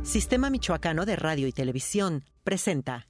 Sistema Michoacano de Radio y Televisión presenta.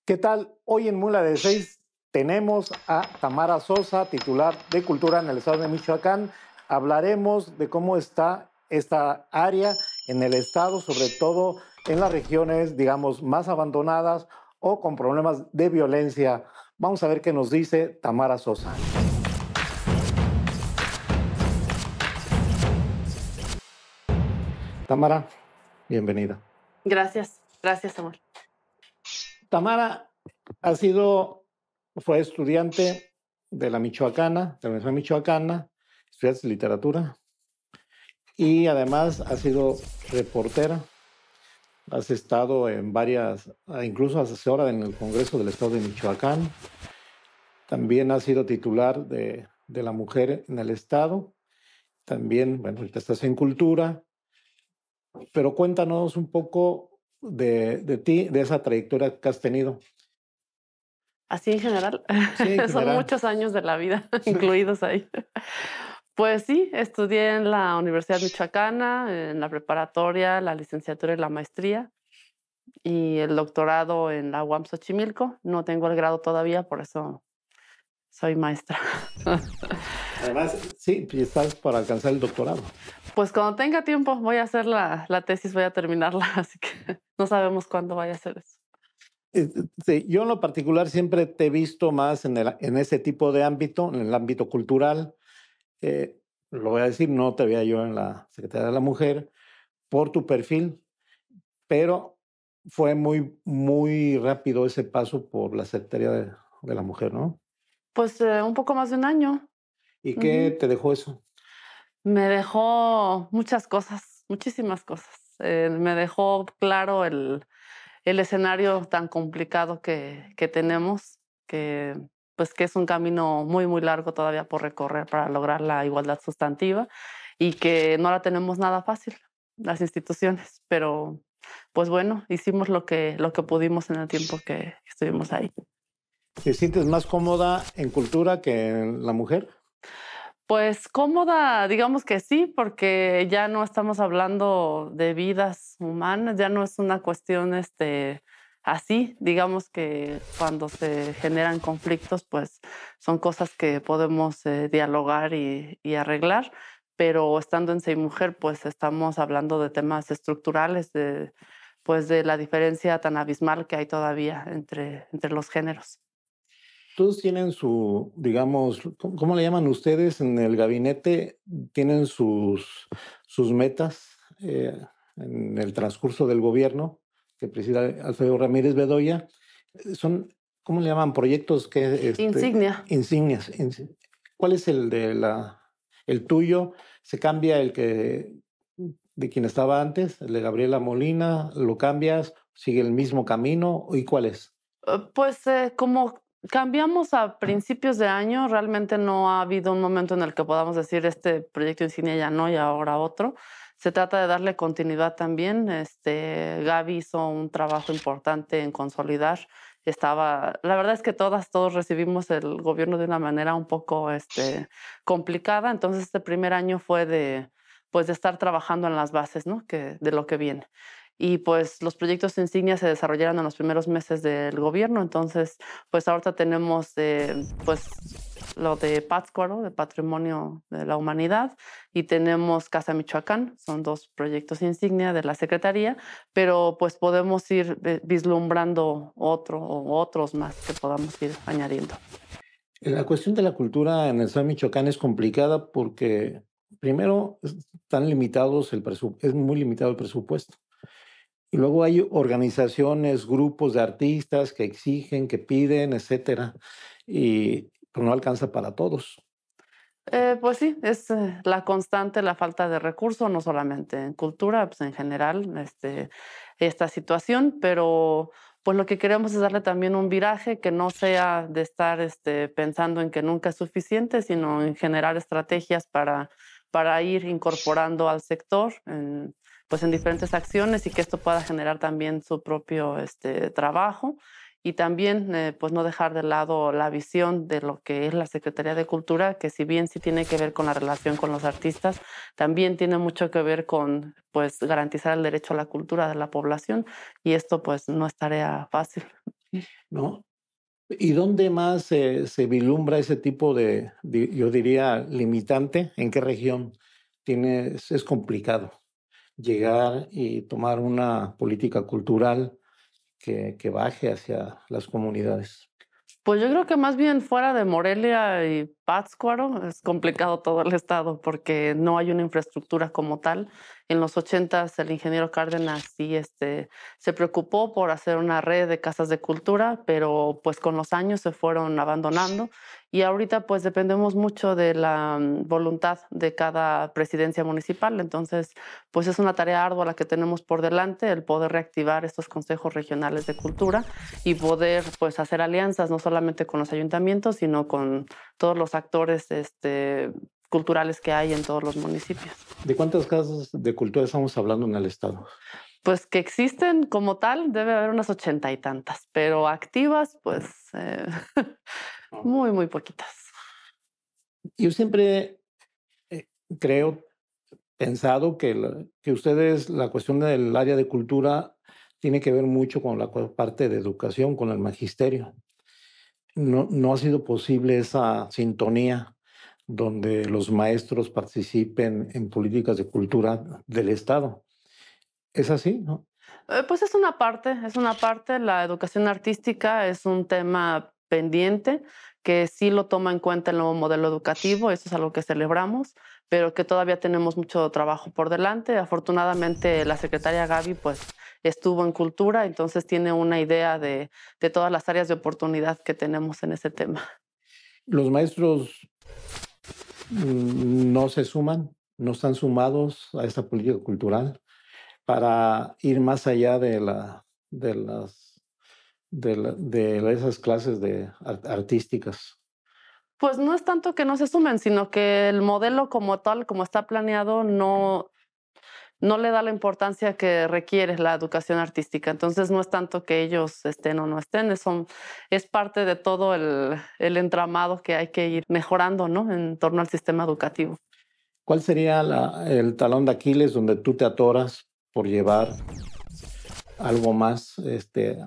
¿Qué tal? Hoy en Mula de 6 tenemos a Tamara Sosa, titular de Cultura en el estado de Michoacán. Hablaremos de cómo está esta área en el estado, sobre todo en las regiones, digamos, más abandonadas o con problemas de violencia. Vamos a ver qué nos dice Tamara Sosa. Tamara, bienvenida. Gracias, amor. Tamara fue estudiante de la Michoacana, de la Universidad Michoacana, estudiaste literatura y además has sido reportera. Has estado en incluso asesora en el Congreso del Estado de Michoacán. También has sido titular de la mujer en el Estado. También, bueno, ahorita estás en Cultura. Pero cuéntanos un poco de ti, de esa trayectoria que has tenido. Así en general. Sí, en general. Son muchos años de la vida incluidos ahí. Pues sí, estudié en la Universidad Michoacana, en la preparatoria, la licenciatura y la maestría, y el doctorado en la UAM Xochimilco. No tengo el grado todavía, por eso soy maestra. Además, sí, estás para alcanzar el doctorado. Pues cuando tenga tiempo voy a hacer la tesis, voy a terminarla, así que no sabemos cuándo vaya a hacer eso. Sí, yo en lo particular siempre te he visto más en ese tipo de ámbito, en el ámbito cultural. Lo voy a decir, no te veía yo en la Secretaría de la Mujer por tu perfil, pero fue muy, muy rápido ese paso por la Secretaría de la Mujer, ¿no? Pues un poco más de un año. ¿Y qué te dejó eso? Me dejó muchas cosas, muchísimas cosas. Me dejó claro el escenario tan complicado que tenemos, que es un camino muy, muy largo todavía por recorrer para lograr la igualdad sustantiva y que no la tenemos nada fácil, las instituciones. Pero, pues bueno, hicimos lo que pudimos en el tiempo que estuvimos ahí. ¿Te sientes más cómoda en Cultura que en la Mujer? Pues cómoda, digamos que sí, porque ya no estamos hablando de vidas humanas, ya no es una cuestión así. Digamos que cuando se generan conflictos, pues son cosas que podemos dialogar y arreglar, pero estando en Sei Mujer, pues estamos hablando de temas estructurales, de la diferencia tan abismal que hay todavía entre los géneros. Todos tienen digamos, ¿cómo le llaman ustedes en el gabinete? Tienen sus metas en el transcurso del gobierno que preside Alfredo Ramírez Bedoya. Son, ¿cómo le llaman? Proyectos que... Insignias. ¿Cuál es el el tuyo? ¿Se cambia de quien estaba antes, el de Gabriela Molina? ¿Lo cambias? ¿Sigue el mismo camino? ¿Y cuál es? Como cambiamos a principios de año, realmente no ha habido un momento en el que podamos decir este proyecto insignia ya no y ahora otro. Se trata de darle continuidad también. Gaby hizo un trabajo importante en consolidar. La verdad es que todos recibimos el gobierno de una manera un poco complicada. Entonces este primer año fue de estar trabajando en las bases, ¿no? De lo que viene. Y pues los proyectos insignia se desarrollaron en los primeros meses del gobierno. Entonces, pues ahorita tenemos lo de Pátzcuaro, de Patrimonio de la Humanidad, y tenemos Casa Michoacán. Son dos proyectos insignia de la Secretaría, pero pues podemos ir vislumbrando otros más que podamos ir añadiendo. La cuestión de la cultura en el estado de Michoacán es complicada porque, primero, es muy limitado el presupuesto. Y luego hay organizaciones, grupos de artistas que exigen, que piden, etcétera, y pues no alcanza para todos. Pues sí, es la constante, la falta de recursos, no solamente en cultura, pues en general, esta situación, pero pues lo que queremos es darle también un viraje que no sea de estar pensando en que nunca es suficiente, sino en generar estrategias para ir incorporando al sector pues en diferentes acciones y que esto pueda generar también su propio trabajo y también pues no dejar de lado la visión de lo que es la Secretaría de Cultura, que si bien sí tiene que ver con la relación con los artistas, también tiene mucho que ver con pues garantizar el derecho a la cultura de la población y esto pues no es tarea fácil. ¿No? ¿Y dónde más se vislumbra ese tipo yo diría, limitante? ¿En qué región es complicado llegar y tomar una política cultural que baje hacia las comunidades? Pues yo creo que más bien fuera de Morelia y Pátzcuaro es complicado todo el estado porque no hay una infraestructura como tal. En los 80 el ingeniero Cárdenas sí se preocupó por hacer una red de casas de cultura, pero pues con los años se fueron abandonando y ahorita pues dependemos mucho de la voluntad de cada presidencia municipal. Entonces pues es una tarea ardua la que tenemos por delante, el poder reactivar estos consejos regionales de cultura y poder pues hacer alianzas no solamente con los ayuntamientos, sino con todos los actores culturales que hay en todos los municipios. ¿De cuántas casas de cultura estamos hablando en el estado? Pues que existen como tal, debe haber unas 80 y tantas, pero activas, pues muy, muy poquitas. Yo siempre creo, pensado que ustedes, la cuestión del área de cultura tiene que ver mucho con la parte de educación, con el magisterio. No ha sido posible esa sintonía donde los maestros participen en políticas de cultura del Estado. ¿Es así, no? Pues es una parte. La educación artística es un tema pendiente que sí lo toma en cuenta el nuevo modelo educativo, eso es algo que celebramos, pero que todavía tenemos mucho trabajo por delante. Afortunadamente la secretaria Gaby pues estuvo en cultura, entonces tiene una idea de todas las áreas de oportunidad que tenemos en ese tema. Los maestros no se suman, no están sumados a esta política cultural para ir más allá de esas clases artísticas. Pues no es tanto que no se sumen, sino que el modelo como tal, como está planeado, no le da la importancia que requiere la educación artística. Entonces no es tanto que ellos estén o no estén, es parte de todo el entramado que hay que ir mejorando, ¿no? En torno al sistema educativo. ¿Cuál sería el talón de Aquiles donde tú te atoras por llevar algo más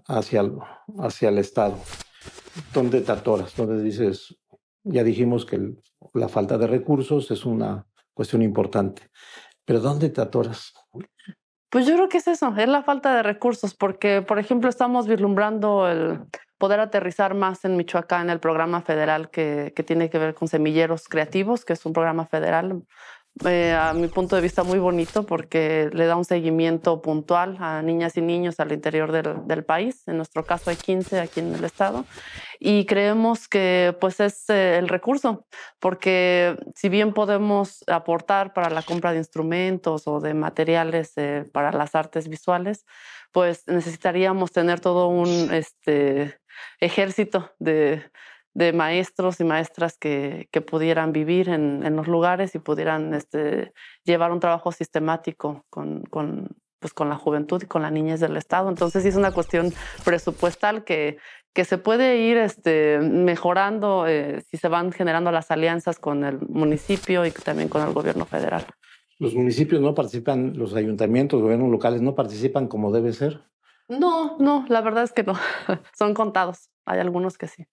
hacia el Estado? ¿Dónde te atoras? ¿Dónde dices, ya dijimos que la falta de recursos es una cuestión importante, pero ¿dónde te atoras? Pues yo creo que es eso, es la falta de recursos, porque, por ejemplo, estamos vislumbrando el poder aterrizar más en Michoacán el programa federal que tiene que ver con semilleros creativos, que es un programa federal, a mi punto de vista, muy bonito porque le da un seguimiento puntual a niñas y niños al interior del país. En nuestro caso hay 15 aquí en el estado y creemos que pues es el recurso, porque si bien podemos aportar para la compra de instrumentos o de materiales para las artes visuales, pues necesitaríamos tener todo un ejército de maestros y maestras que pudieran vivir en los lugares y pudieran llevar un trabajo sistemático pues, con la juventud y con la niñez del Estado. Entonces sí es una cuestión presupuestal que se puede ir mejorando si se van generando las alianzas con el municipio y también con el gobierno federal. ¿Los municipios no participan, los ayuntamientos, gobiernos locales no participan como debe ser? No, la verdad es que no. Son contados. Hay algunos que sí.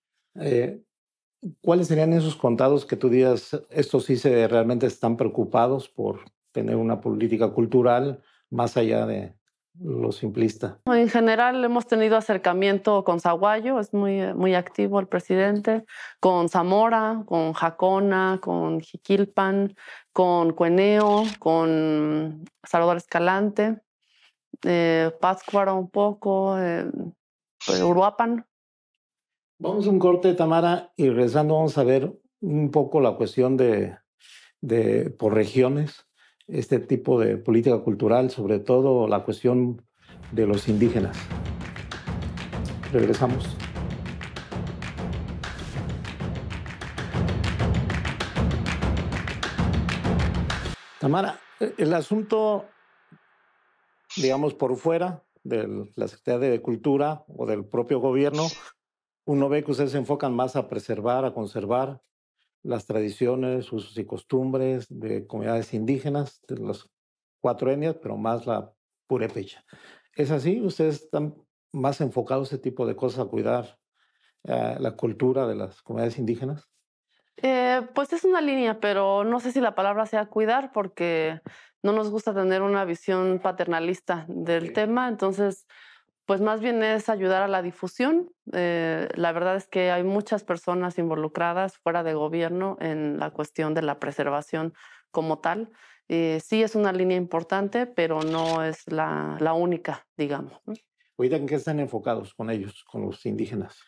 ¿Cuáles serían esos contados que tú digas, estos sí realmente están preocupados por tener una política cultural más allá de lo simplista? En general hemos tenido acercamiento con Zaguayo, es muy activo el presidente, con Zamora, con Jacona, con Jiquilpan, con Cueneo, con Salvador Escalante, Pátzcuaro un poco, pues Uruapan. Vamos a un corte, Tamara, y regresando vamos a ver un poco la cuestión de por regiones, este tipo de política cultural, sobre todo la cuestión de los indígenas. Regresamos. Tamara, el asunto, digamos, por fuera de la Secretaría de Cultura o del propio gobierno, uno ve que ustedes se enfocan más a preservar, a conservar las tradiciones, usos y costumbres de comunidades indígenas, de las 4 etnias, pero más la purépecha. ¿Es así? ¿Ustedes están más enfocados a ese tipo de cosas, a cuidar la cultura de las comunidades indígenas? Pues es una línea, pero no sé si la palabra sea cuidar, porque no nos gusta tener una visión paternalista del tema, entonces, pues más bien es ayudar a la difusión. La verdad es que hay muchas personas involucradas fuera de gobierno en la cuestión de la preservación como tal. Sí es una línea importante, pero no es la única, digamos, ¿no? Ahorita, ¿en qué están enfocados con ellos, con los indígenas?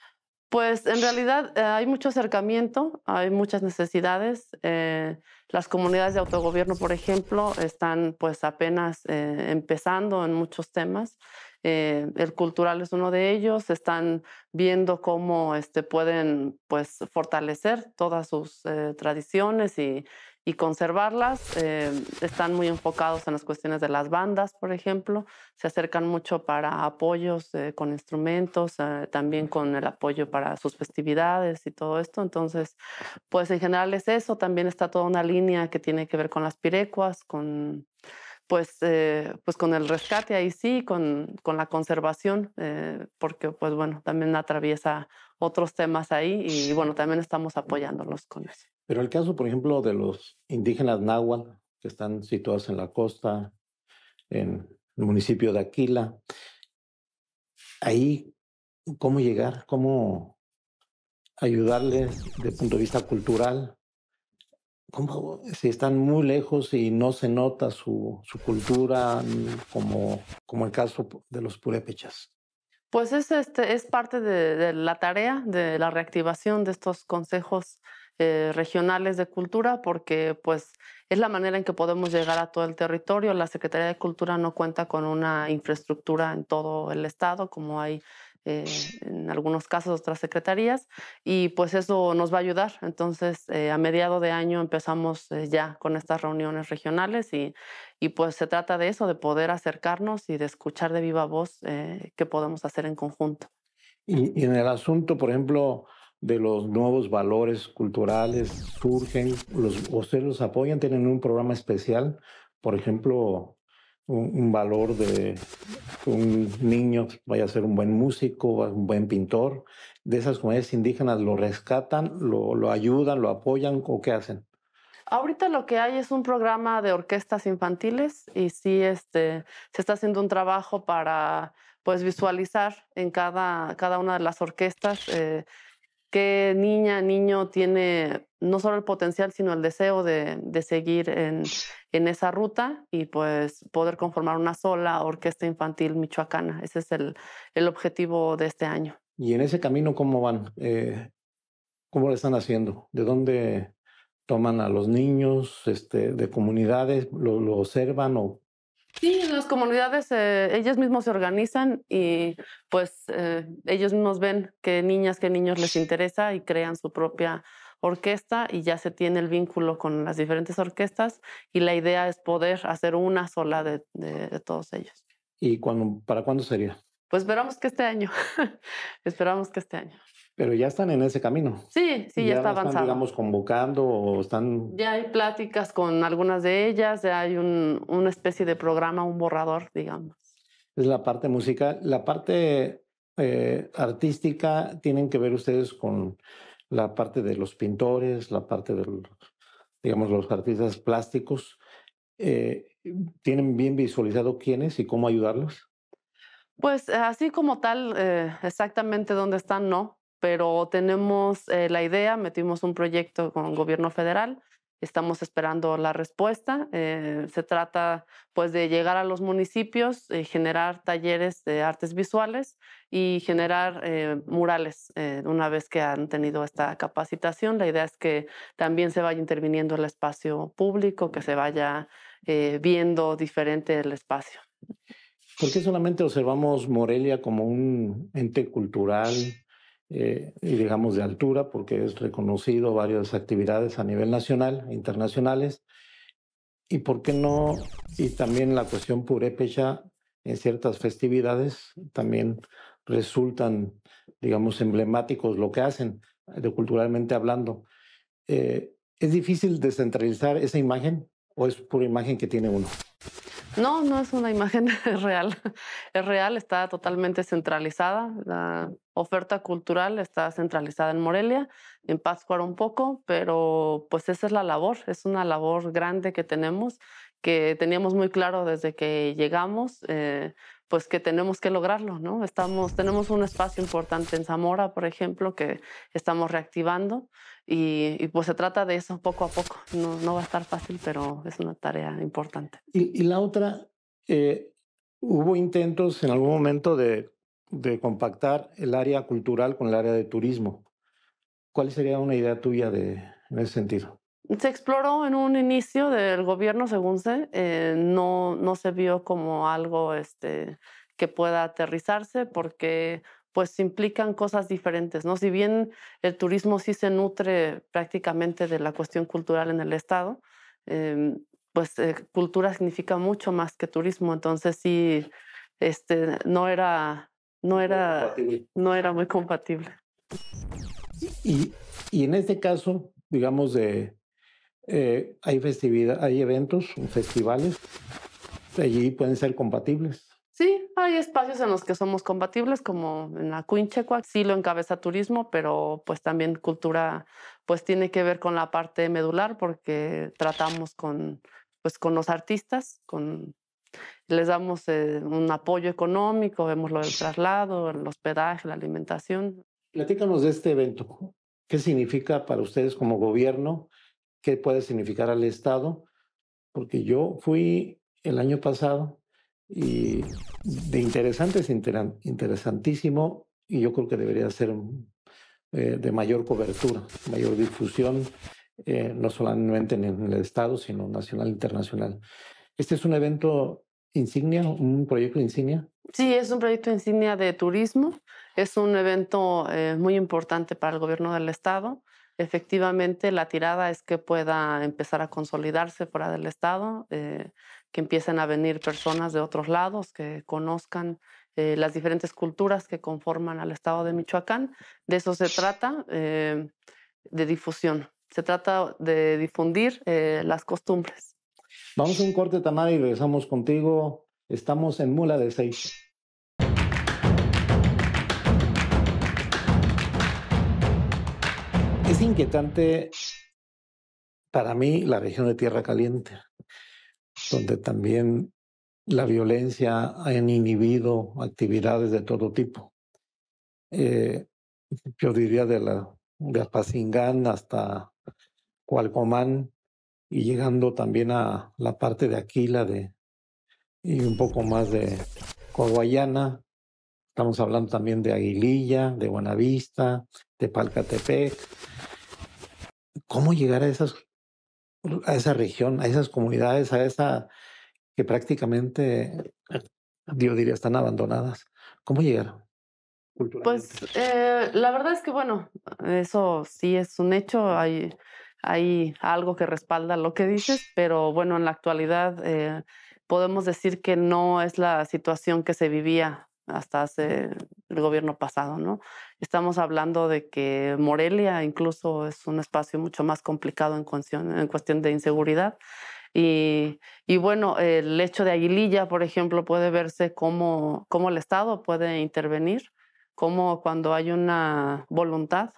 Pues en realidad hay mucho acercamiento, hay muchas necesidades. Las comunidades de autogobierno, por ejemplo, están pues apenas empezando en muchos temas. El cultural es uno de ellos. Están viendo cómo pueden pues fortalecer todas sus tradiciones y conservarlas. Están muy enfocados en las cuestiones de las bandas, por ejemplo. Se acercan mucho para apoyos con instrumentos, también con el apoyo para sus festividades y todo esto. Entonces, pues en general es eso. También está toda una línea que tiene que ver con las pirecuas, pues con el rescate ahí sí, con la conservación, porque pues bueno, también atraviesa otros temas ahí y bueno, también estamos apoyándolos con eso. Pero el caso, por ejemplo, de los indígenas náhuatl, que están situados en la costa, en el municipio de Aquila, ahí, ¿cómo llegar? ¿Cómo ayudarles desde el punto de vista cultural? ¿Cómo, si están muy lejos y no se nota su cultura, como el caso de los purépechas? Pues es parte de la tarea de la reactivación de estos consejos regionales de cultura, porque pues es la manera en que podemos llegar a todo el territorio. La Secretaría de Cultura no cuenta con una infraestructura en todo el estado, como hay eh, en algunos casos otras secretarías, y pues eso nos va a ayudar. Entonces, a mediado de año empezamos ya con estas reuniones regionales y pues se trata de eso, de poder acercarnos y de escuchar de viva voz qué podemos hacer en conjunto. Y en el asunto, por ejemplo, de los nuevos valores culturales, surgen, ustedes los apoyan, tienen un programa especial, por ejemplo, un valor de que un niño vaya a ser un buen músico, un buen pintor, de esas comunidades indígenas, ¿lo rescatan, lo ayudan, lo apoyan o qué hacen? Ahorita lo que hay es un programa de orquestas infantiles y sí, se está haciendo un trabajo para pues visualizar en cada una de las orquestas qué niña, niño tiene no solo el potencial, sino el deseo de seguir en esa ruta y pues poder conformar una sola orquesta infantil michoacana. Ese es el objetivo de este año. Y en ese camino, ¿cómo van? ¿Cómo lo están haciendo? ¿De dónde toman a los niños, de comunidades, lo observan o? Sí, las comunidades, ellos mismos se organizan y pues ellos mismos ven qué niñas, qué niños les interesa y crean su propia orquesta y ya se tiene el vínculo con las diferentes orquestas y la idea es poder hacer una sola de todos ellos. ¿Y para cuándo sería? Pues esperamos que este año, esperamos que este año. Pero ya están en ese camino. Sí, sí, ya Ya está la están, avanzado. digamos, convocando o están. Ya hay pláticas con algunas de ellas, ya hay una especie de programa, un borrador, digamos. Es la parte musical. La parte artística, ¿tienen que ver ustedes con la parte de los pintores, la parte de, digamos, los artistas plásticos? Eh, ¿Tienen bien visualizado quiénes y cómo ayudarlos? Pues así como tal, exactamente dónde están, no, pero tenemos la idea, metimos un proyecto con el gobierno federal Estamos esperando la respuesta. Se trata pues de llegar a los municipios, generar talleres de artes visuales y generar murales una vez que han tenido esta capacitación. La idea es que también se vaya interviniendo el espacio público, que se vaya viendo diferente el espacio. ¿Por qué solamente observamos Morelia como un ente cultural y digamos de altura? Porque es reconocido varias actividades a nivel nacional e internacionales. ¿Y por qué no? Y también la cuestión purépecha en ciertas festividades también resultan, digamos, emblemáticos lo que hacen, culturalmente hablando. ¿Es difícil descentralizar esa imagen o es pura imagen que tiene uno? No, no es una imagen real. Es real, está totalmente centralizada. La oferta cultural está centralizada en Morelia, en Pátzcuaro un poco, pero pues esa es la labor. Es una labor grande que teníamos muy claro desde que llegamos, pues que tenemos que lograrlo, ¿no? Tenemos un espacio importante en Zamora, por ejemplo, que estamos reactivando y pues se trata de eso poco a poco. No va a estar fácil, pero es una tarea importante. Y la otra, hubo intentos en algún momento de compactar el área cultural con el área de turismo. ¿Cuál sería una idea tuya en ese sentido? Se exploró en un inicio del gobierno, según sé, no se vio como algo que pueda aterrizarse porque pues implican cosas diferentes, ¿no? Si bien el turismo sí se nutre prácticamente de la cuestión cultural en el estado, em, pues cultura significa mucho más que turismo, entonces sí, no era, no era, Compatible. no era muy compatible. Y, y en este caso, digamos, hay hay eventos, festivales, allí pueden ser compatibles. Sí, hay espacios en los que somos compatibles, como en la Quinchecua, sí lo encabeza turismo, pero pues también cultura pues tiene que ver con la parte medular porque tratamos pues, con los artistas, les damos un apoyo económico, vemos lo del traslado, el hospedaje, la alimentación. Platícanos de este evento. ¿Qué significa para ustedes como gobierno? ¿Qué puede significar al Estado? Porque yo fui el año pasado y de interesante es interesantísimo y yo creo que debería ser de mayor cobertura, mayor difusión, no solamente en el Estado, sino nacional e internacional. Este es un evento insignia, un proyecto insignia. Sí, es un proyecto insignia de turismo, es un evento muy importante para el gobierno del estado. Efectivamente, la tirada es que pueda empezar a consolidarse fuera del estado, que empiecen a venir personas de otros lados, que conozcan las diferentes culturas que conforman al estado de Michoacán. De eso se trata, de difusión. Se trata de difundir las costumbres. Vamos a un corte, Tamara, y regresamos contigo. Estamos en Mula de 6. Es inquietante para mí la región de Tierra Caliente, donde también la violencia ha inhibido actividades de todo tipo. Yo diría de Apacingán hasta Cualcomán y llegando también a la parte de Aquila y un poco más de Coahuayana. Estamos hablando también de Aguililla, de Buenavista, de Palcatepec. ¿Cómo llegar a esa región, a esas comunidades, a esa que prácticamente, yo diría, están abandonadas? ¿Cómo llegar culturalmente? Pues la verdad es que, bueno, eso sí es un hecho, hay algo que respalda lo que dices, pero bueno, en la actualidad podemos decir que no es la situación que se vivía hasta hace el gobierno pasado, ¿no? Estamos hablando de que Morelia incluso es un espacio mucho más complicado en cuestión de inseguridad. Y bueno, el hecho de Aguililla, por ejemplo, puede verse cómo el Estado puede intervenir, como cuando hay una voluntad,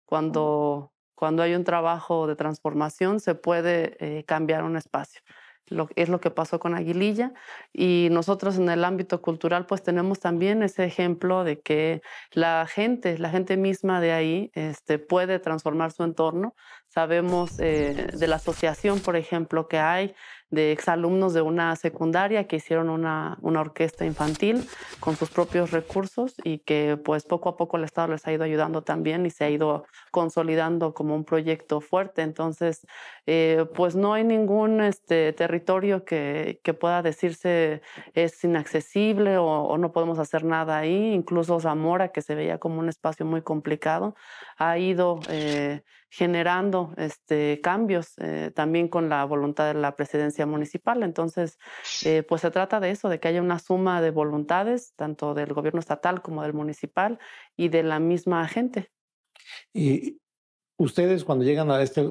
cuando hay un trabajo de transformación, se puede cambiar un espacio. Es lo que pasó con Aguililla y nosotros en el ámbito cultural pues tenemos también ese ejemplo de que la gente misma de ahí puede transformar su entorno Sabemos de la asociación, por ejemplo, que hay de exalumnos de una secundaria que hicieron una orquesta infantil con sus propios recursos y que pues poco a poco el Estado les ha ido ayudando también y se ha ido consolidando como un proyecto fuerte. Entonces, pues no hay ningún territorio que pueda decirse es inaccesible o no podemos hacer nada ahí. Incluso Zamora, que se veía como un espacio muy complicado, ha ido generando cambios también con la voluntad de la presidencia municipal. Entonces, pues se trata de eso, de que haya una suma de voluntades, tanto del gobierno estatal como del municipal y de la misma gente. Y ustedes cuando llegan a este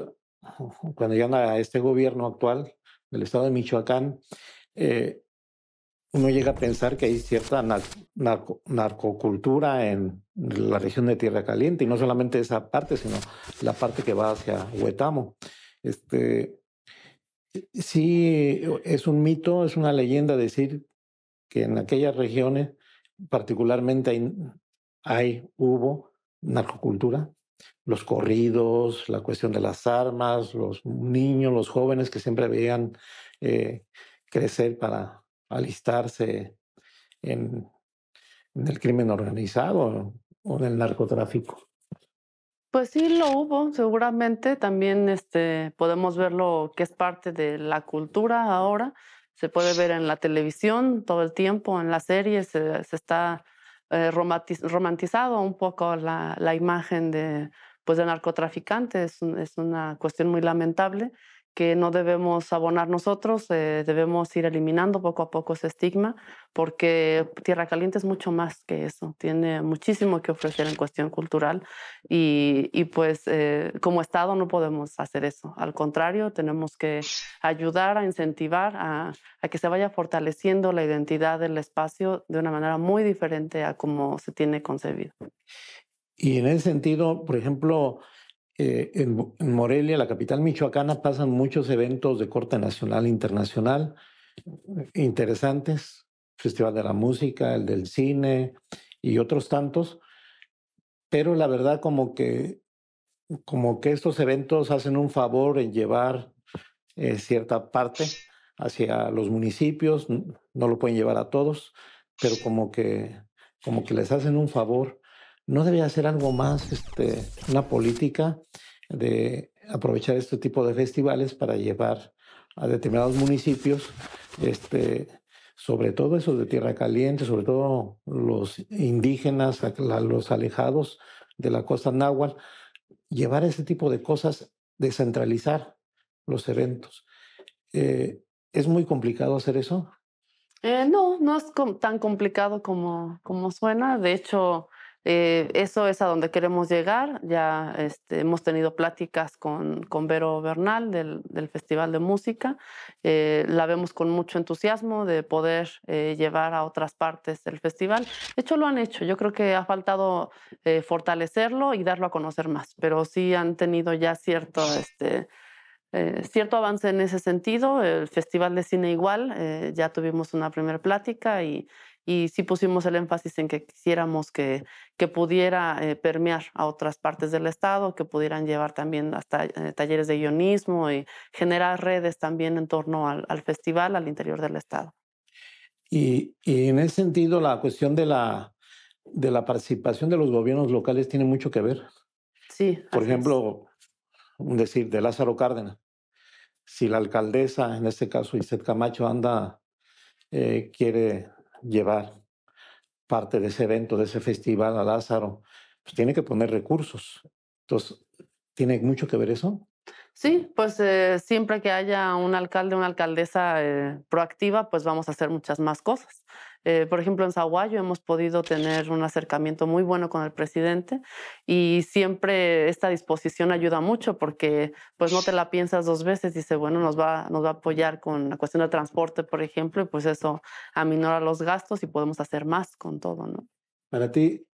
gobierno actual del estado de Michoacán, eh, uno llega a pensar que hay cierta narcocultura en la región de Tierra Caliente, y no solamente esa parte, sino la parte que va hacia Huetamo. Este, sí, es un mito, es una leyenda decir que en aquellas regiones particularmente hubo narcocultura, los corridos, la cuestión de las armas, los niños, los jóvenes que siempre veían eh, crecer para alistarse en, en el crimen organizado o en el narcotráfico. Pues sí, lo hubo, seguramente. También podemos verlo que es parte de la cultura ahora. Se puede ver en la televisión todo el tiempo, en las series, se está romantizado un poco la imagen pues, de narcotraficante. Es una cuestión muy lamentable que no debemos abonar nosotros, debemos ir eliminando poco a poco ese estigma, porque Tierra Caliente es mucho más que eso, tiene muchísimo que ofrecer en cuestión cultural y pues como Estado no podemos hacer eso, al contrario, tenemos que ayudar a incentivar a que se vaya fortaleciendo la identidad del espacio de una manera muy diferente a como se tiene concebido. Y en ese sentido, por ejemplo, en Morelia, la capital michoacana, pasan muchos eventos de corte nacional e internacional interesantes, Festival de la Música, el del Cine y otros tantos, pero la verdad como que estos eventos hacen un favor en llevar cierta parte hacia los municipios, no lo pueden llevar a todos, pero como que les hacen un favor. ¿No debe hacer algo más, una política de aprovechar este tipo de festivales para llevar a determinados municipios, sobre todo esos de Tierra Caliente, sobre todo los indígenas, los alejados de la costa náhuatl, llevar ese tipo de cosas, descentralizar los eventos? ¿Es muy complicado hacer eso? No, no es tan complicado como suena. De hecho, eso es a donde queremos llegar. Ya hemos tenido pláticas con Vero Bernal del Festival de Música. La vemos con mucho entusiasmo de poder llevar a otras partes del festival. De hecho, lo han hecho. Yo creo que ha faltado fortalecerlo y darlo a conocer más, pero sí han tenido ya cierto avance en ese sentido. El Festival de Cine igual, ya tuvimos una primera plática y sí pusimos el énfasis en que quisiéramos que pudiera permear a otras partes del estado, que pudieran llevar también hasta talleres de guionismo y generar redes también en torno al festival al interior del estado. Y en ese sentido, la cuestión de la participación de los gobiernos locales tiene mucho que ver. Sí. Por ejemplo, un decir de Lázaro Cárdenas. Si la alcaldesa, en este caso Isette Camacho, quiere llevar parte de ese evento, de ese festival a Lázaro, pues tiene que poner recursos. Entonces, ¿tiene mucho que ver eso? Sí, pues siempre que haya un alcalde o una alcaldesa proactiva, pues vamos a hacer muchas más cosas. Por ejemplo, en Zaguayo hemos podido tener un acercamiento muy bueno con el presidente y siempre esta disposición ayuda mucho porque pues no te la piensas dos veces, dice, bueno, nos va a apoyar con la cuestión del transporte, por ejemplo, y pues eso aminora los gastos y podemos hacer más con todo, ¿no? Para ti,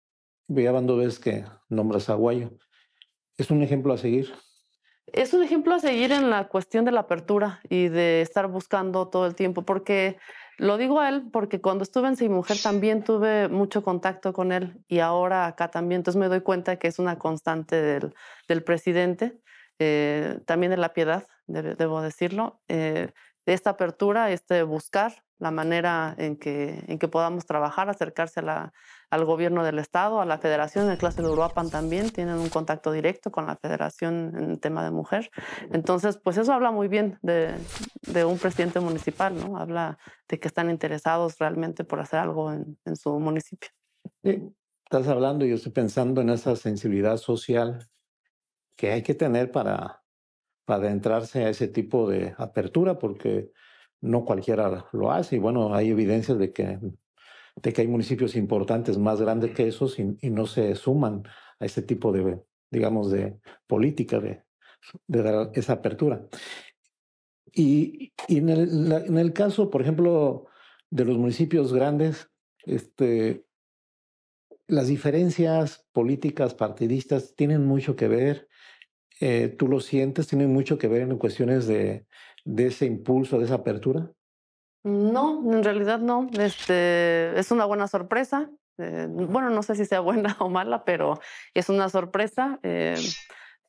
ya van 2 veces que nombras a Aguayo. ¿Es un ejemplo a seguir? Es un ejemplo a seguir en la cuestión de la apertura y de estar buscando todo el tiempo, porque lo digo a él porque cuando estuve en Sin Mujer también tuve mucho contacto con él y ahora acá también, entonces me doy cuenta que es una constante del presidente también de La Piedad, debo decirlo, de esta apertura, buscar la manera en que podamos trabajar, acercarse al gobierno del estado, a la federación. En el caso de Uruapan también tienen un contacto directo con la federación en el tema de mujer. Entonces, pues eso habla muy bien de un presidente municipal, ¿no? Habla de que están interesados realmente por hacer algo en su municipio. Sí, estás hablando y yo estoy pensando en esa sensibilidad social que hay que tener para adentrarse a ese tipo de apertura, porque no cualquiera lo hace. Y bueno, hay evidencias de que hay municipios importantes más grandes que esos y no se suman a ese tipo de, digamos, de política de dar esa apertura. Y en el caso, por ejemplo, de los municipios grandes, las diferencias políticas partidistas tienen mucho que ver. ¿Tú lo sientes? ¿Tienen mucho que ver en cuestiones de ese impulso, de esa apertura? No, en realidad no. Es una buena sorpresa. Bueno, no sé si sea buena o mala, pero es una sorpresa.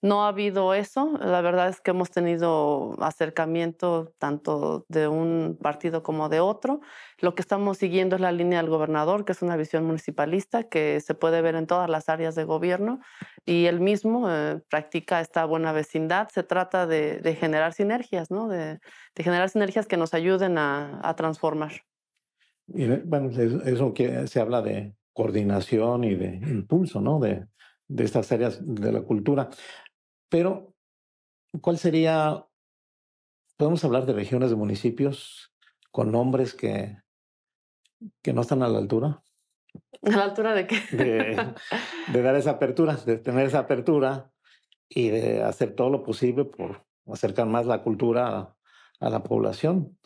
No ha habido eso. La verdad es que hemos tenido acercamiento tanto de un partido como de otro. Lo que estamos siguiendo es la línea del gobernador, que es una visión municipalista que se puede ver en todas las áreas de gobierno, y él mismo practica esta buena vecindad. Se trata de generar sinergias, ¿no? De generar sinergias que nos ayuden a transformar. Y bueno, eso que se habla de coordinación y de impulso, ¿no? De estas áreas de la cultura. Pero, ¿cuál sería? Podemos hablar de regiones, de municipios con nombres que no están a la altura ¿A la altura de qué? de dar esa apertura, de tener esa apertura y de hacer todo lo posible por acercar más la cultura a la población.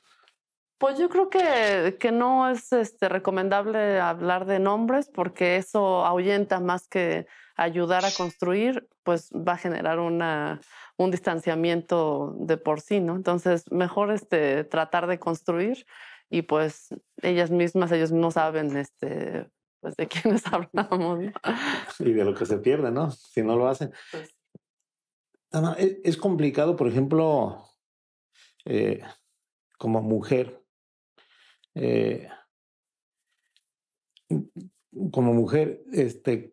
Pues yo creo que no es recomendable hablar de nombres, porque eso ahuyenta más que ayudar a construir, pues va a generar un distanciamiento de por sí, ¿no? Entonces, mejor tratar de construir, y pues ellos mismos saben pues de quiénes hablamos, ¿no? Y de lo que se pierde, ¿no? Si no lo hacen. Pues, Ana, es complicado, por ejemplo, eh, como mujer, eh, como mujer,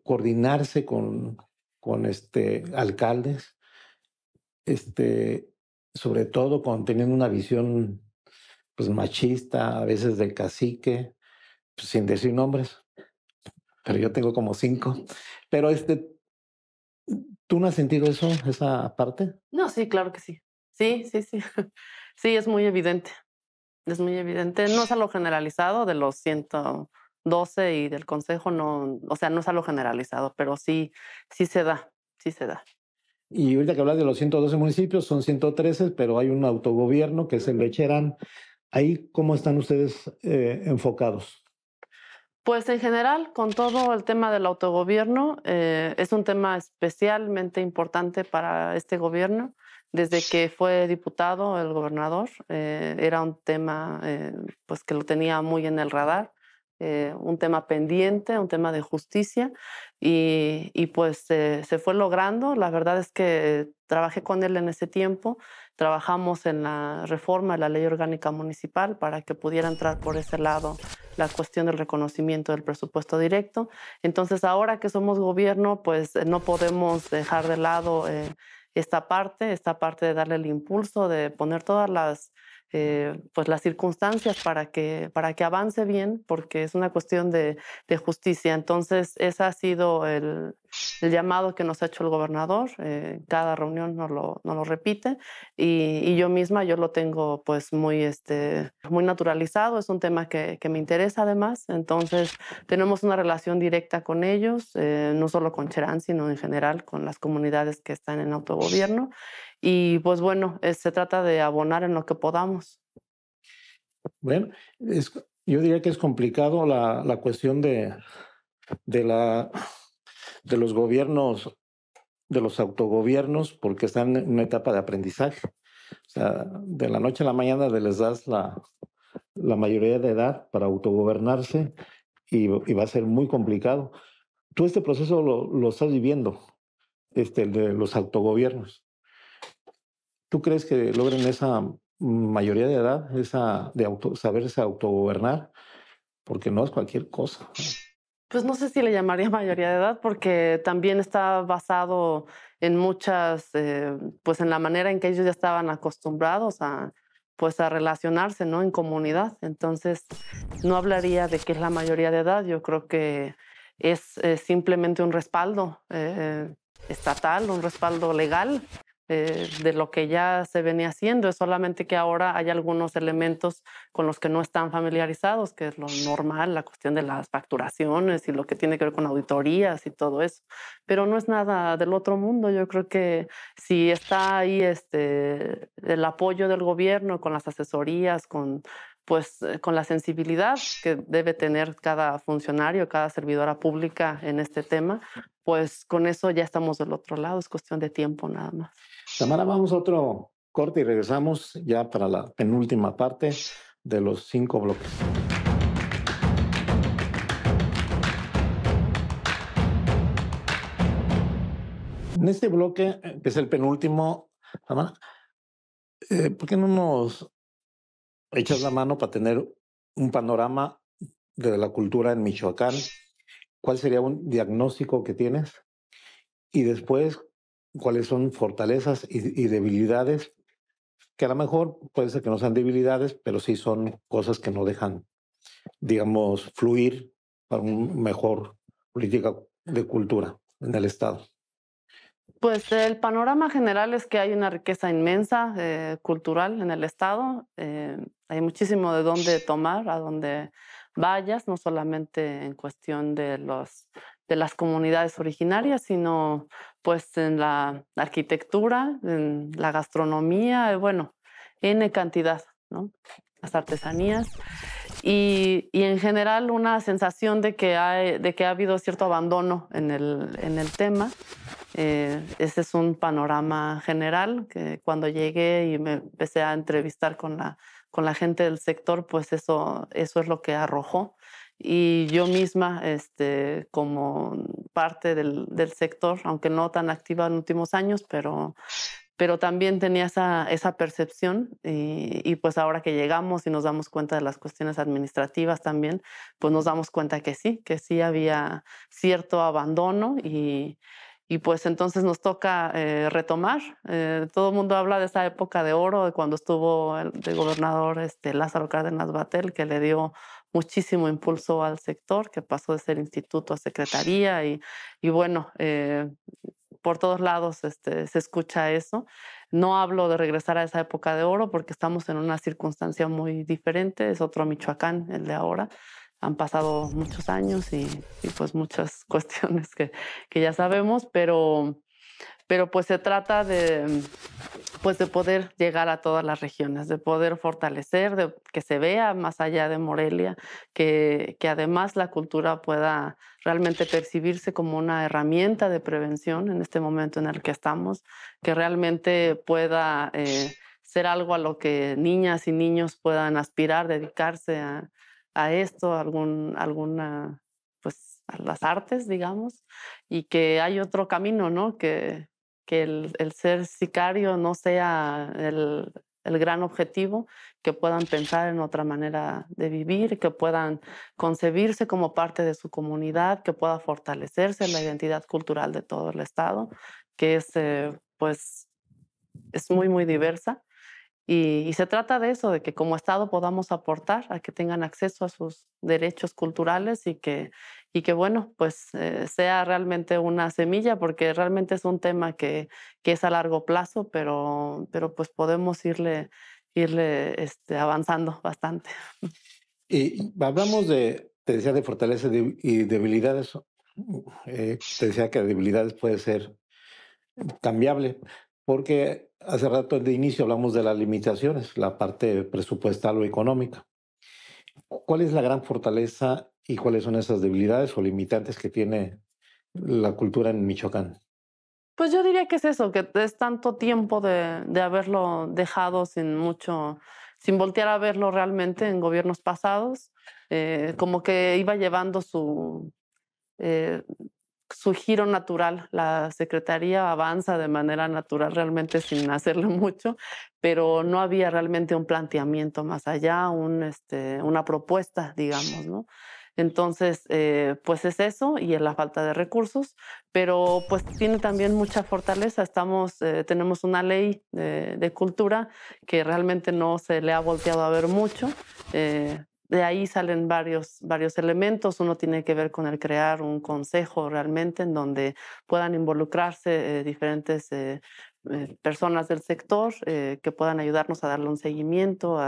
coordinarse con alcaldes, este, sobre todo con teniendo una visión pues machista, a veces de cacique, pues, sin decir nombres, pero yo tengo como 5. Pero ¿tú no has sentido eso, esa parte? no, sí, claro que sí. Sí, sí, sí. Sí, es muy evidente. Es muy evidente. No es algo generalizado de los 112 y del consejo, no, o sea, no es algo generalizado, pero sí, sí se da, sí se da. Y ahorita que hablas de los 112 municipios, son 113, pero hay un autogobierno que es el Lecherán. Ahí, ¿cómo están ustedes enfocados? Pues en general, con todo el tema del autogobierno, es un tema especialmente importante para este gobierno. Desde que fue diputado el gobernador, era un tema pues que lo tenía muy en el radar, un tema pendiente, un tema de justicia, y pues se fue logrando. La verdad es que trabajé con él en ese tiempo. Trabajamos en la reforma de la ley orgánica municipal para que pudiera entrar por ese lado la cuestión del reconocimiento del presupuesto directo. Entonces, ahora que somos gobierno, pues no podemos dejar de lado esta parte de darle el impulso, de poner todas pues las circunstancias para que avance bien, porque es una cuestión de justicia. Entonces, ese ha sido el llamado que nos ha hecho el gobernador. Cada reunión nos lo repite, y yo misma, yo lo tengo pues muy naturalizado. Es un tema que me interesa además. Entonces, tenemos una relación directa con ellos, no solo con Cherán, sino en general con las comunidades que están en autogobierno. Y pues bueno, se trata de abonar en lo que podamos. Bueno, yo diría que es complicado la cuestión de, la, de los gobiernos, de los autogobiernos, porque están en una etapa de aprendizaje. O sea, de la noche a la mañana les das la mayoría de edad para autogobernarse y va a ser muy complicado. Tú este proceso lo estás viviendo, el de los autogobiernos. ¿Tú crees que logren esa mayoría de edad, saberse autogobernar? Porque no es cualquier cosa. Pues no sé si le llamaría mayoría de edad, porque también está basado en muchas, pues en la manera en que ellos ya estaban acostumbrados a, pues a relacionarse, ¿no? En comunidad. Entonces, no hablaría de que es la mayoría de edad. Yo creo que es simplemente un respaldo estatal, un respaldo legal de lo que ya se venía haciendo. Es solamente que ahora hay algunos elementos con los que no están familiarizados, que es lo normal, la cuestión de las facturaciones y lo que tiene que ver con auditorías y todo eso. Pero no es nada del otro mundo. Yo creo que si está ahí el apoyo del gobierno con las asesorías, con la sensibilidad que debe tener cada funcionario, cada servidora pública en este tema, pues con eso ya estamos del otro lado. Es cuestión de tiempo nada más. Tamara, vamos a otro corte y regresamos ya para la penúltima parte de los 5 bloques. En este bloque, que es el penúltimo, Tamara, ¿por qué no nos echas la mano para tener un panorama de la cultura en Michoacán? ¿Cuál sería un diagnóstico que tienes? Y después, ¿cuáles son fortalezas y debilidades? Que a lo mejor puede ser que no sean debilidades, pero sí son cosas que no dejan, digamos, fluir para una mejor política de cultura en el Estado. Pues el panorama general es que hay una riqueza inmensa cultural en el estado. Hay muchísimo de dónde tomar, a dónde vayas, no solamente en cuestión de las comunidades originarias, sino pues en la arquitectura, en la gastronomía, bueno, N cantidad, ¿no? Las artesanías. Y en general una sensación de que ha habido cierto abandono en el tema. Ese es un panorama general que cuando llegué y me empecé a entrevistar con la gente del sector, pues eso es lo que arrojó. Y yo misma, como parte del sector, aunque no tan activa en últimos años, pero también tenía esa percepción y pues ahora que llegamos y nos damos cuenta de las cuestiones administrativas también, pues nos damos cuenta que sí había cierto abandono y pues entonces nos toca retomar. Todo el mundo habla de esa época de oro, de cuando estuvo el gobernador Lázaro Cárdenas Batel, que le dio muchísimo impulso al sector, que pasó de ser instituto a secretaría y bueno, por todos lados se escucha eso. No hablo de regresar a esa época de oro porque estamos en una circunstancia muy diferente, es otro Michoacán el de ahora. Han pasado muchos años y pues muchas cuestiones que ya sabemos, pero pues se trata pues de poder llegar a todas las regiones, de poder fortalecer, de que se vea más allá de Morelia, que además la cultura pueda realmente percibirse como una herramienta de prevención en este momento en el que estamos, que realmente pueda ser algo a lo que niñas y niños puedan aspirar, dedicarse a esto, alguna, pues a las artes, digamos, y que hay otro camino, ¿no? Que el ser sicario no sea el gran objetivo, que puedan pensar en otra manera de vivir, que puedan concebirse como parte de su comunidad, que pueda fortalecerse la identidad cultural de todo el Estado, que pues, es muy, muy diversa. Y se trata de eso, de que como Estado podamos aportar a que tengan acceso a sus derechos culturales y que bueno, pues sea realmente una semilla, porque realmente es un tema que es a largo plazo, pero pues podemos irle avanzando bastante. Y hablamos te decía, de fortalezas y debilidades. Te decía que debilidades puede ser cambiable, porque hace rato de inicio hablamos de las limitaciones, la parte presupuestal o económica. ¿Cuál es la gran fortaleza y cuáles son esas debilidades o limitantes que tiene la cultura en Michoacán? Pues yo diría que es eso, que es tanto tiempo de haberlo dejado sin voltear a verlo realmente en gobiernos pasados, como que iba llevando eh, su giro natural. La secretaría avanza de manera natural, realmente sin hacerle mucho, pero no había realmente un planteamiento más allá, una propuesta, digamos, ¿no? Entonces, pues es eso y es la falta de recursos, pero pues tiene también mucha fortaleza. Tenemos una ley de cultura que realmente no se le ha volteado a ver mucho. De ahí salen varios elementos. Uno tiene que ver con el crear un consejo realmente en donde puedan involucrarse diferentes personas del sector que puedan ayudarnos a darle un seguimiento,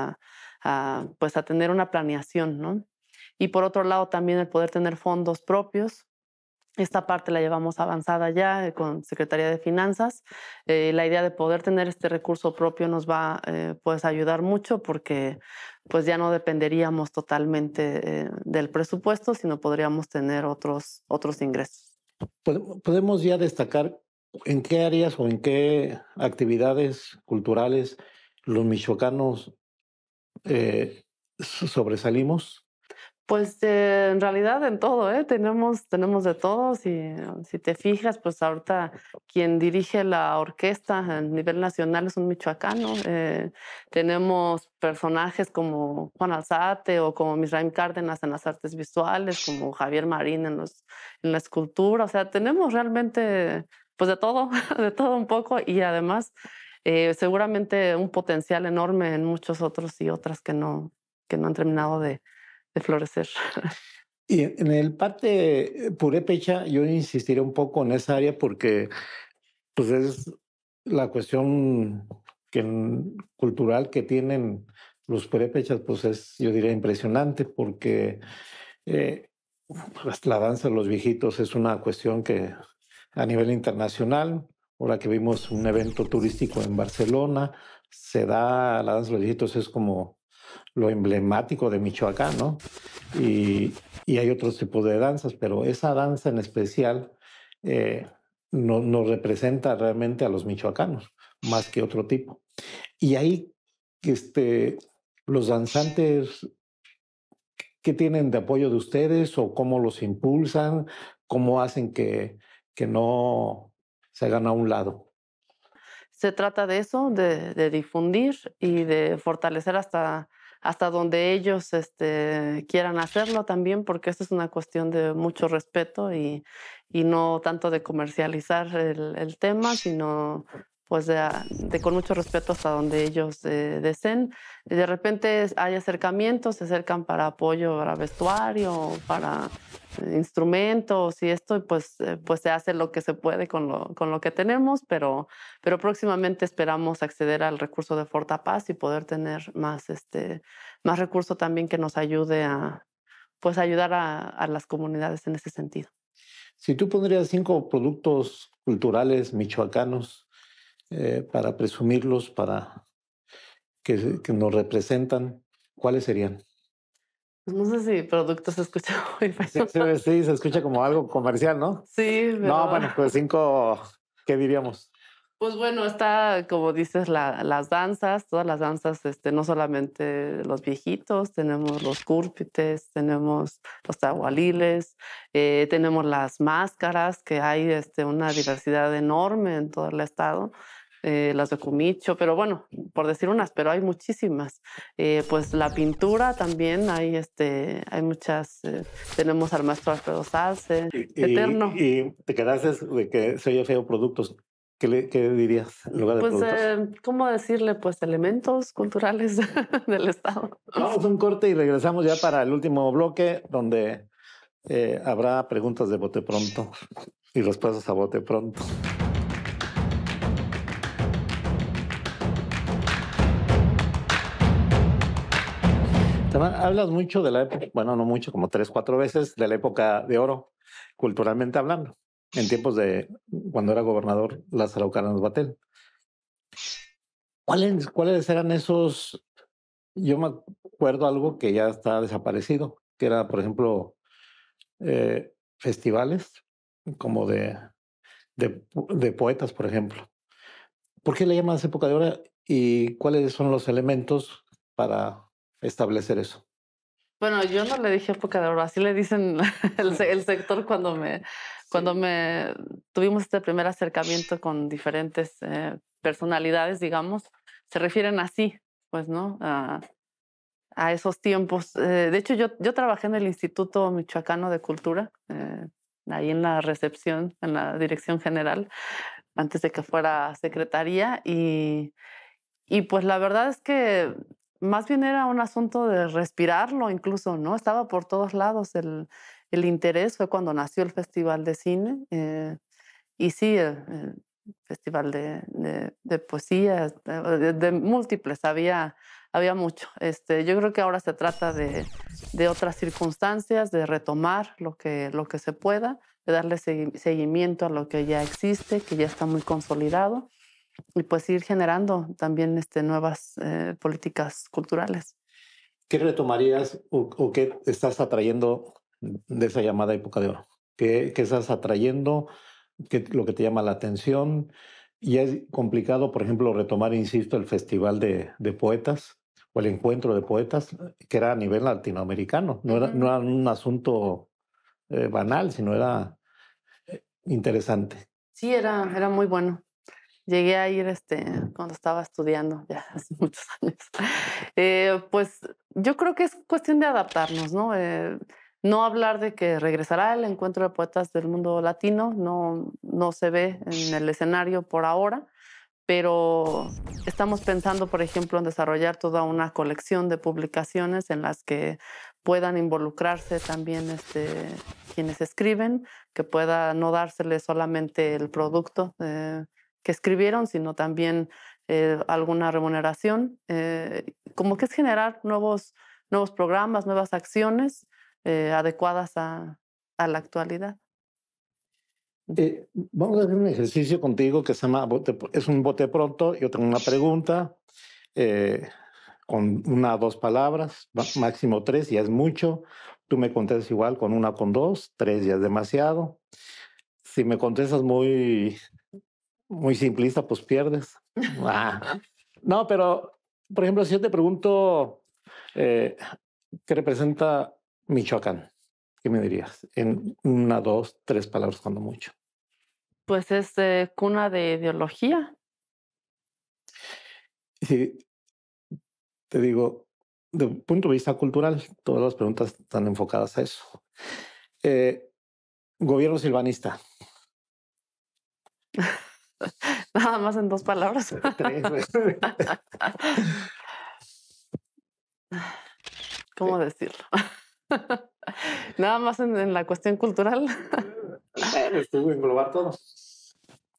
pues a tener una planeación, ¿no? Y por otro lado, también el poder tener fondos propios. Esta parte la llevamos avanzada ya con Secretaría de Finanzas. La idea de poder tener este recurso propio nos va pues a ayudar mucho porque pues ya no dependeríamos totalmente del presupuesto, sino podríamos tener otros ingresos. ¿Podemos ya destacar en qué áreas o en qué actividades culturales los michoacanos sobresalimos? Pues, en realidad en todo, ¿eh? Tenemos de todo. Si te fijas, pues ahorita quien dirige la orquesta a nivel nacional es un michoacano. Tenemos personajes como Juan Alzate o como Misraim Cárdenas en las artes visuales, como Javier Marín en la escultura. O sea, tenemos realmente, pues de todo, de todo un poco y además, seguramente un potencial enorme en muchos otros y otras que no han terminado de florecer. Y en el parte purépecha, yo insistiré un poco en esa área porque pues es la cuestión cultural que tienen los purépechas, pues es, yo diría, impresionante porque eh, pues, la danza de los viejitos es una cuestión que a nivel internacional, ahora que vimos un evento turístico en Barcelona, se da, la danza de los viejitos es como lo emblemático de Michoacán, ¿no? Y, y hay otros tipos de danzas, pero esa danza en especial eh, nos representa realmente a los michoacanos, más que otro tipo. Y ahí, los danzantes, ¿qué tienen de apoyo de ustedes o cómo los impulsan? ¿Cómo hacen que no se hagan a un lado? Se trata de eso, de difundir y de fortalecer hasta donde ellos quieran hacerlo también, porque esto es una cuestión de mucho respeto y no tanto de comercializar el tema, sino pues de con mucho respeto hasta donde ellos deseen. Y de repente hay acercamientos, se acercan para apoyo, para vestuario, para instrumentos y esto, y pues se hace lo que se puede con lo que tenemos, pero próximamente esperamos acceder al recurso de Fortapaz y poder tener más recurso también que nos ayude a pues ayudar a las comunidades en ese sentido. Si tú pondrías 5 productos culturales michoacanos para presumirlos, para que nos representan, ¿cuáles serían? Pues no sé si producto se escucha muy Sí, feo. sí, sí, se escucha como algo comercial, ¿no? Sí, No, pero bueno, pues 5, ¿qué diríamos? pues bueno, está, como dices, las danzas, todas las danzas, no solamente los viejitos, tenemos los cúrpites, tenemos los tahualiles, tenemos las máscaras, que hay una diversidad enorme en todo el estado, las de Cumicho, pero bueno, por decir unas, pero hay muchísimas. Pues la pintura también, hay muchas, tenemos al maestro Alfredo Salce, eterno. Y te quedaste de que se oye feo productos. ¿Qué dirías en lugar de Pues, productos? ¿cómo decirle? Pues elementos culturales del estado. Vamos a un corte y regresamos ya para el último bloque, donde habrá preguntas de bote pronto y respuestas a bote pronto. Hablas mucho de la época, bueno, no mucho, como 3, 4 veces, de la época de oro, culturalmente hablando, en tiempos de cuando era gobernador Lázaro Cárdenas Batel. ¿Cuáles eran esos? Yo me acuerdo algo que ya está desaparecido, que era, por ejemplo, festivales como de poetas, por ejemplo. ¿Por qué le llamas época de oro y cuáles son los elementos para establecer eso? Bueno, yo no le dije época de oro, así le dicen el sector cuando me tuvimos este primer acercamiento con diferentes personalidades, digamos, se refieren así, pues, ¿no? A esos tiempos. De hecho, yo trabajé en el Instituto Michoacano de Cultura, ahí en la recepción, en la dirección general, antes de que fuera secretaría, y pues la verdad es que más bien era un asunto de respirarlo incluso, ¿no? Estaba por todos lados el interés, fue cuando nació el Festival de Cine, y sí, el Festival de poesía, de múltiples, había mucho. Yo creo que ahora se trata de otras circunstancias, de retomar lo que se pueda, de darle seguimiento a lo que ya existe, que ya está muy consolidado, y pues ir generando también nuevas políticas culturales. ¿Qué retomarías o qué estás atrayendo de esa llamada época de oro? ¿Qué estás atrayendo? ¿Qué lo que te llama la atención? Y es complicado, por ejemplo, retomar, insisto, el Festival de Poetas o el Encuentro de Poetas, que era a nivel latinoamericano. No era un asunto banal, sino era interesante. Sí, era muy bueno. Llegué a ir cuando estaba estudiando, ya hace muchos años. Pues yo creo que es cuestión de adaptarnos, ¿no? No hablar de que regresará el encuentro de poetas del mundo latino, no se ve en el escenario por ahora, pero estamos pensando, por ejemplo, en desarrollar toda una colección de publicaciones en las que puedan involucrarse también quienes escriben, que pueda no dársele solamente el producto que escribieron, sino también alguna remuneración. Como que es generar nuevos programas, nuevas acciones adecuadas a la actualidad. Vamos a hacer un ejercicio contigo que se llama es un bote pronto. Yo tengo una pregunta con 1 o 2 palabras, máximo 3, ya es mucho. Tú me contestas igual con 1 o con 2, 3 ya es demasiado. Si me contestas muy simplista, pues pierdes. No, pero, por ejemplo, si yo te pregunto ¿qué representa Michoacán? ¿Qué me dirías? En 1, 2, 3 palabras, cuando mucho. Pues es cuna de ideología. Si te digo, desde el punto de vista cultural, todas las preguntas están enfocadas a eso. Gobierno silvanista. Nada más en 2 palabras. 3. ¿Cómo decirlo? Nada más en la cuestión cultural. Estuvo englobar todo.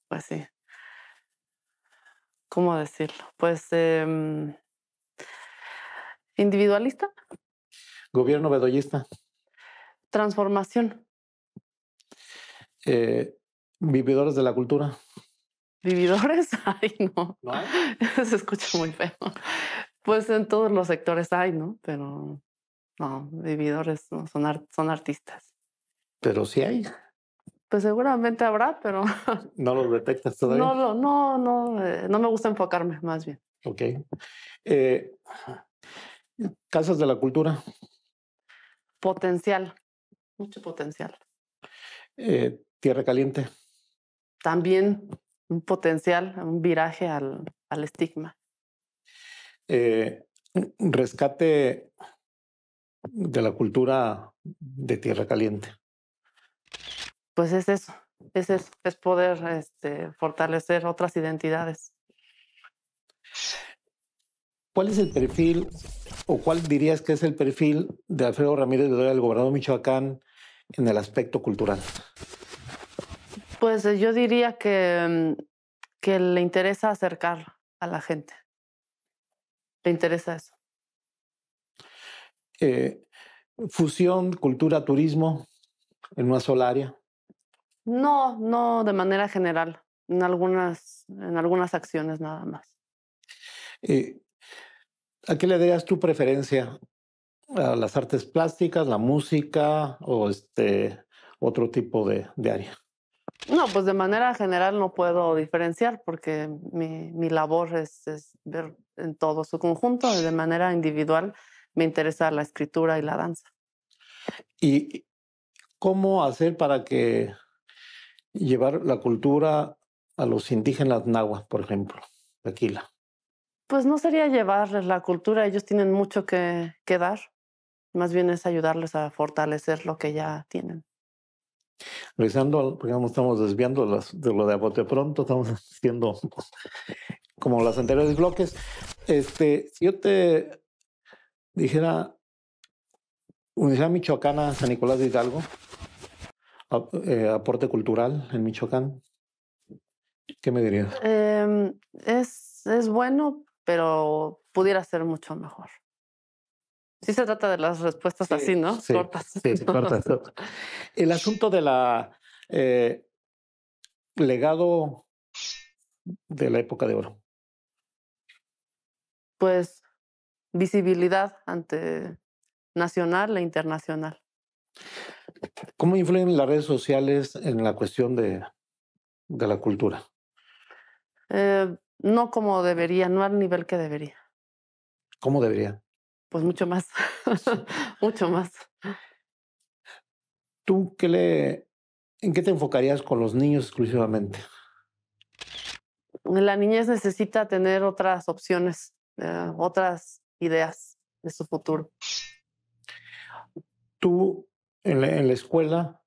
Pues sí. ¿Cómo decirlo? Pues individualista. Gobierno bedoyista. Transformación. Vividores de la cultura. ¿Vividores? Ay, no. ¿No hay? Se escucha muy feo. Pues en todos los sectores hay, ¿no? Pero no, vividores no, son artistas. Pero sí hay. Pues seguramente habrá, pero ¿No los detectas todavía? no me gusta enfocarme, más bien. Ok. Casas de la cultura. Potencial, mucho potencial. Tierra Caliente. También un potencial, un viraje al estigma. Rescate de la cultura de Tierra Caliente. Pues es eso, es poder fortalecer otras identidades. ¿Cuál es el perfil o cuál dirías que es el perfil de Alfredo Ramírez Bedoya, el gobernador de Michoacán, en el aspecto cultural? Pues yo diría que le interesa acercar a la gente. Le interesa eso. Fusión, cultura, turismo en una sola área. No de manera general, en algunas acciones nada más. ¿A qué le darías tu preferencia? ¿A las artes plásticas, la música o otro tipo de área? No, pues de manera general no puedo diferenciar porque mi labor es ver en todo su conjunto. De manera individual me interesa la escritura y la danza. ¿Y cómo hacer para que llevar la cultura a los indígenas náhuatl, por ejemplo, de Aquila? Pues no sería llevarles la cultura, ellos tienen mucho que dar. Más bien es ayudarles a fortalecer lo que ya tienen. Regresando, porque no estamos desviando de lo de a bote pronto, estamos haciendo como los anteriores bloques. Si yo te dijera Universidad Michoacana San Nicolás de Hidalgo, aporte cultural en Michoacán, ¿qué me dirías? Es bueno, pero pudiera ser mucho mejor. Sí se trata de las respuestas Sí, así, ¿no? sí, Cortas. sí, cortas. El asunto de la legado de la época de oro. Pues visibilidad ante nacional e internacional. ¿Cómo influyen las redes sociales en la cuestión de la cultura? No como debería, no al nivel que debería. ¿Cómo debería? Pues mucho más, mucho más. ¿Tú en qué te enfocarías con los niños exclusivamente? La niñez necesita tener otras opciones, otras ideas de su futuro. ¿Tú en la escuela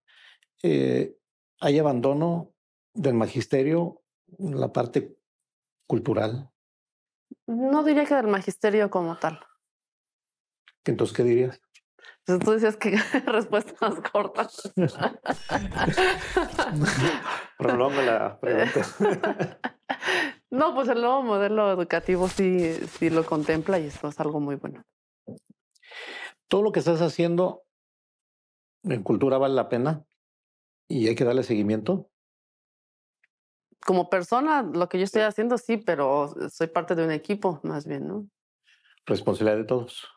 hay abandono del magisterio en la parte cultural? No diría que del magisterio como tal. Entonces, ¿qué dirías? Entonces tú dices que respuestas cortas. Prolongo la pregunta. No, pues el nuevo modelo educativo sí lo contempla y esto es algo muy bueno. Todo lo que estás haciendo en cultura vale la pena y hay que darle seguimiento. Como persona, lo que yo estoy haciendo sí, pero soy parte de un equipo más bien, ¿no? Responsabilidad de todos.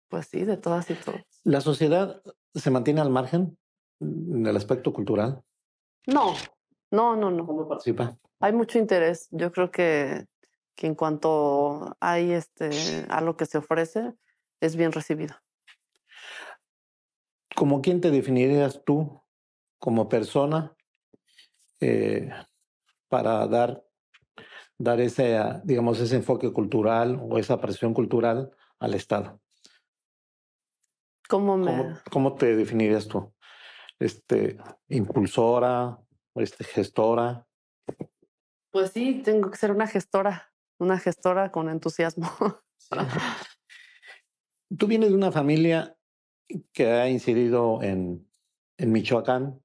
Pues sí, de todas y todos. ¿La sociedad se mantiene al margen en el aspecto cultural? No. ¿Cómo participa? Hay mucho interés. Yo creo que en cuanto hay a lo que se ofrece, es bien recibido. ¿Cómo quién te definirías tú como persona para dar ese, digamos, ese enfoque cultural o esa presión cultural al Estado? ¿Cómo te definirías tú? ¿Impulsora? ¿Gestora? Pues sí, tengo que ser una gestora con entusiasmo. Sí. Tú vienes de una familia que ha incidido en Michoacán.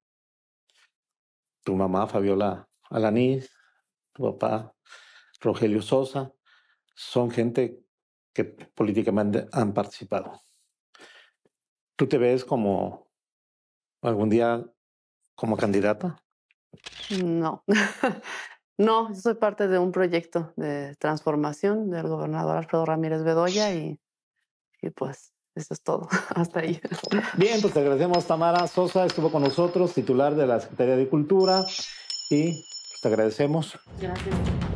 Tu mamá, Fabiola Alanís, tu papá, Rogelio Sosa, son gente que políticamente han participado. ¿Tú te ves como algún día como candidata? No. No, yo soy parte de un proyecto de transformación del gobernador Alfredo Ramírez Bedoya y pues eso es todo. Hasta ahí. Bien, pues te agradecemos. Tamara Sosa estuvo con nosotros, titular de la Secretaría de Cultura, y pues te agradecemos. Gracias.